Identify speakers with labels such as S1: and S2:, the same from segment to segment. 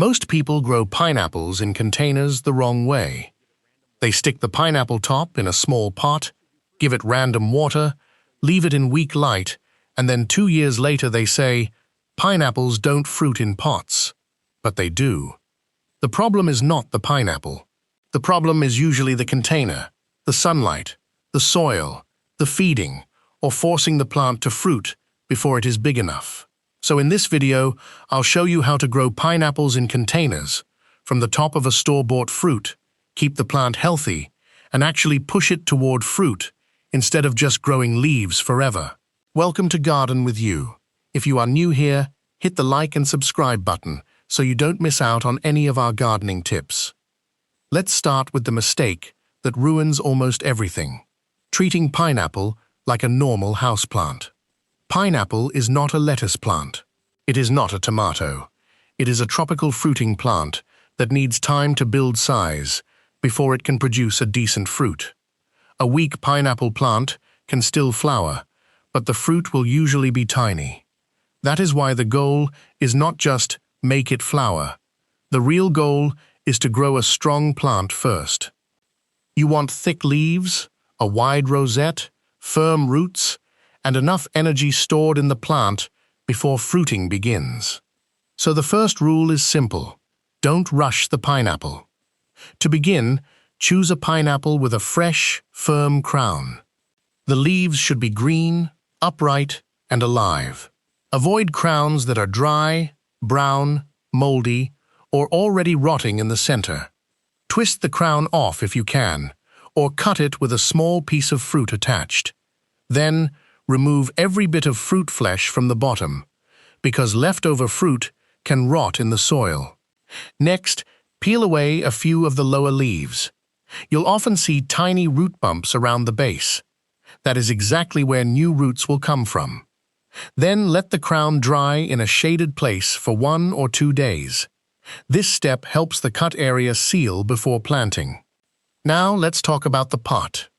S1: Most people grow pineapples in containers the wrong way. They stick the pineapple top in a small pot, give it random water, leave it in weak light, and then 2 years later they say, "Pineapples don't fruit in pots." But they do. The problem is not the pineapple. The problem is usually the container, the sunlight, the soil, the feeding, or forcing the plant to fruit before it is big enough. So in this video, I'll show you how to grow pineapples in containers from the top of a store-bought fruit, keep the plant healthy, and actually push it toward fruit instead of just growing leaves forever. Welcome to Garden with You. If you are new here, hit the like and subscribe button so you don't miss out on any of our gardening tips. Let's start with the mistake that ruins almost everything: treating pineapple like a normal houseplant. Pineapple is not a lettuce plant. It is not a tomato. It is a tropical fruiting plant that needs time to build size before it can produce a decent fruit. A weak pineapple plant can still flower, but the fruit will usually be tiny. That is why the goal is not just make it flower. The real goal is to grow a strong plant first. You want thick leaves, a wide rosette, firm roots, and enough energy stored in the plant before fruiting begins. So the first rule is simple: don't rush the pineapple. To begin, choose a pineapple with a fresh, firm crown. The leaves should be green, upright, and alive. Avoid crowns that are dry, brown, moldy, or already rotting in the center. Twist the crown off if you can, or cut it with a small piece of fruit attached. Then, remove every bit of fruit flesh from the bottom, because leftover fruit can rot in the soil. Next, peel away a few of the lower leaves. You'll often see tiny root bumps around the base. That is exactly where new roots will come from. Then let the crown dry in a shaded place for 1 or 2 days. This step helps the cut area seal before planting. Now let's talk about the pot.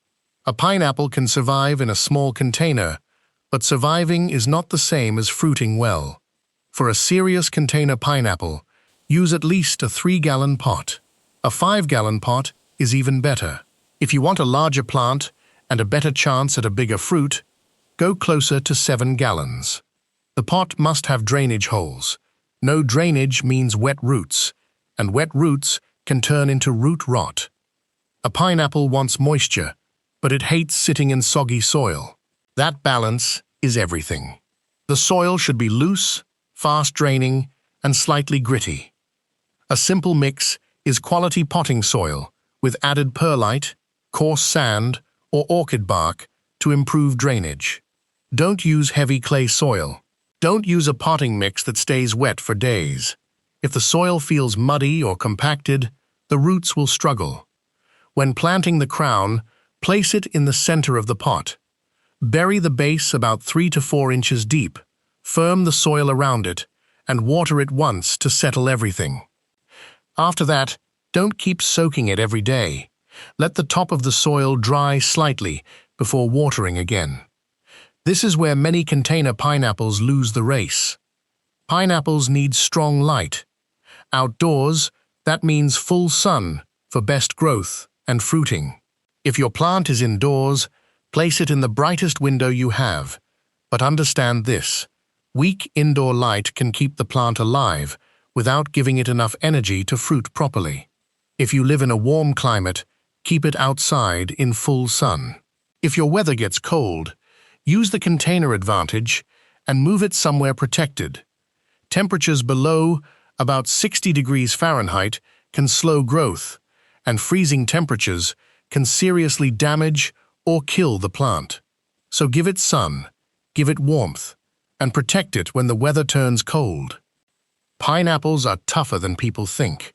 S1: A pineapple can survive in a small container, but surviving is not the same as fruiting well. For a serious container pineapple, use at least a 3-gallon pot. A 5-gallon pot is even better. If you want a larger plant and a better chance at a bigger fruit, go closer to 7 gallons. The pot must have drainage holes. No drainage means wet roots, and wet roots can turn into root rot. A pineapple wants moisture, but it hates sitting in soggy soil. That balance is everything. The soil should be loose, fast-draining, and slightly gritty. A simple mix is quality potting soil with added perlite, coarse sand, or orchid bark to improve drainage. Don't use heavy clay soil. Don't use a potting mix that stays wet for days. If the soil feels muddy or compacted, the roots will struggle. When planting the crown, place it in the center of the pot. Bury the base about 3 to 4 inches deep, firm the soil around it, and water it once to settle everything. After that, don't keep soaking it every day. Let the top of the soil dry slightly before watering again. This is where many container pineapples lose the race. Pineapples need strong light. Outdoors, that means full sun for best growth and fruiting. If your plant is indoors, place it in the brightest window you have. But understand this: weak indoor light can keep the plant alive without giving it enough energy to fruit properly. If you live in a warm climate, keep it outside in full sun. If your weather gets cold, use the container advantage and move it somewhere protected. Temperatures below about 60 degrees Fahrenheit can slow growth, and freezing temperatures can seriously damage or kill the plant. So give it sun, give it warmth, and protect it when the weather turns cold. Pineapples are tougher than people think.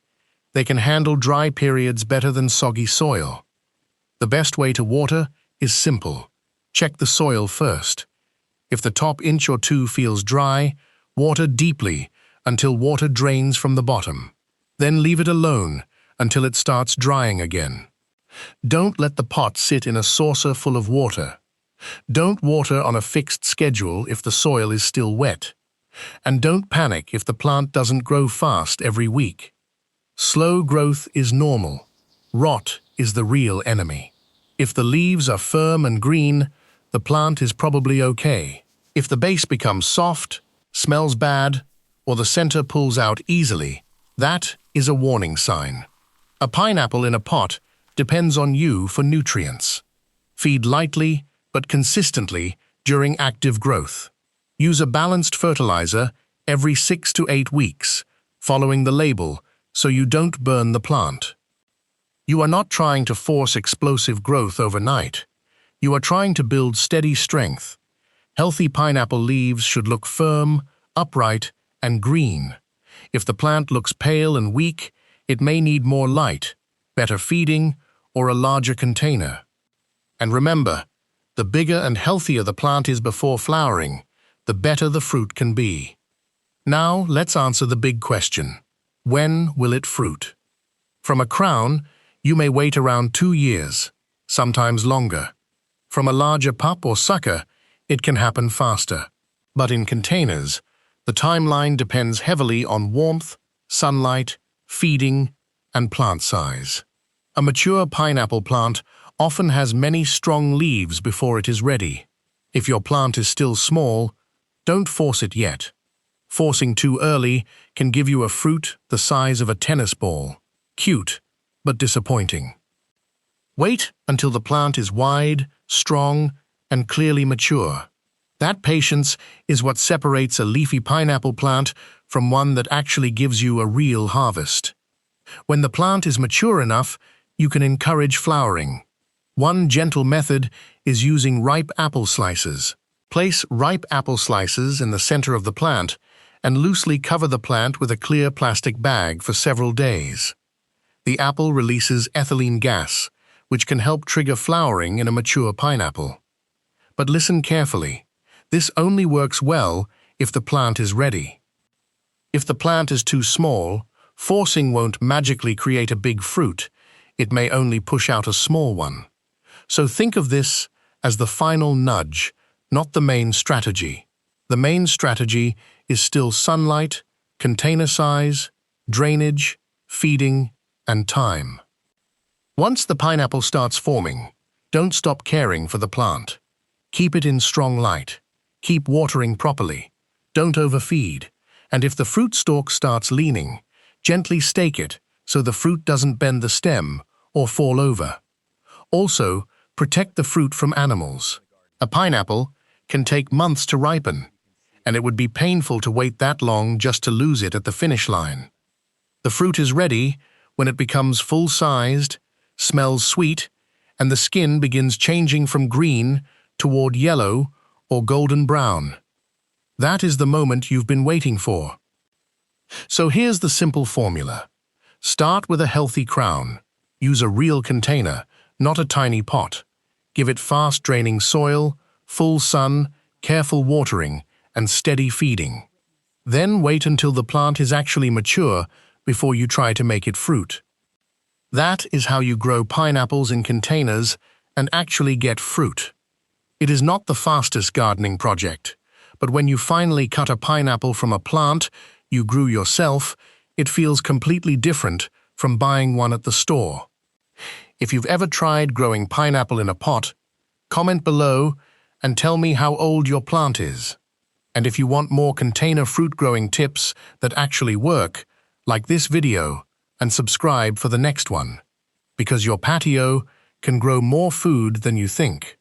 S1: They can handle dry periods better than soggy soil. The best way to water is simple. Check the soil first. If the top inch or 2 feels dry, water deeply until water drains from the bottom. Then leave it alone until it starts drying again. Don't let the pot sit in a saucer full of water. Don't water on a fixed schedule if the soil is still wet. And don't panic if the plant doesn't grow fast every week. Slow growth is normal. Rot is the real enemy. If the leaves are firm and green, the plant is probably okay. If the base becomes soft, smells bad, or the center pulls out easily, that is a warning sign. A pineapple in a pot depends on you for nutrients. Feed lightly but consistently during active growth. Use a balanced fertilizer every 6 to 8 weeks, following the label so you don't burn the plant. You are not trying to force explosive growth overnight. You are trying to build steady strength. Healthy pineapple leaves should look firm, upright, and green. If the plant looks pale and weak, it may need more light, better feeding, or a larger container. And remember, the bigger and healthier the plant is before flowering, the better the fruit can be. Now, let's answer the big question. When will it fruit? From a crown, you may wait around 2 years, sometimes longer. From a larger pup or sucker, it can happen faster. But in containers, the timeline depends heavily on warmth, sunlight, feeding, and plant size. A mature pineapple plant often has many strong leaves before it is ready. If your plant is still small, don't force it yet. Forcing too early can give you a fruit the size of a tennis ball. Cute, but disappointing. Wait until the plant is wide, strong, and clearly mature. That patience is what separates a leafy pineapple plant from one that actually gives you a real harvest. When the plant is mature enough, you can encourage flowering. One gentle method is using ripe apple slices. Place ripe apple slices in the center of the plant and loosely cover the plant with a clear plastic bag for several days. The apple releases ethylene gas, which can help trigger flowering in a mature pineapple. But listen carefully. This only works well if the plant is ready. If the plant is too small, forcing won't magically create a big fruit. It may only push out a small one. So think of this as the final nudge, not the main strategy. The main strategy is still sunlight, container size, drainage, feeding, and time. Once the pineapple starts forming, don't stop caring for the plant. Keep it in strong light. Keep watering properly. Don't overfeed. And if the fruit stalk starts leaning, gently stake it so the fruit doesn't bend the stem or fall over. Also, protect the fruit from animals. A pineapple can take months to ripen, and it would be painful to wait that long just to lose it at the finish line. The fruit is ready when it becomes full-sized, smells sweet, and the skin begins changing from green toward yellow or golden brown. That is the moment you've been waiting for. So here's the simple formula. Start with a healthy crown. Use a real container, not a tiny pot. Give it fast-draining soil, full sun, careful watering, and steady feeding. Then wait until the plant is actually mature before you try to make it fruit. That is how you grow pineapples in containers and actually get fruit. It is not the fastest gardening project, but when you finally cut a pineapple from a plant you grew yourself, it feels completely different from buying one at the store. If you've ever tried growing pineapple in a pot, comment below and tell me how old your plant is. And if you want more container fruit growing tips that actually work, like this video and subscribe for the next one, because your patio can grow more food than you think.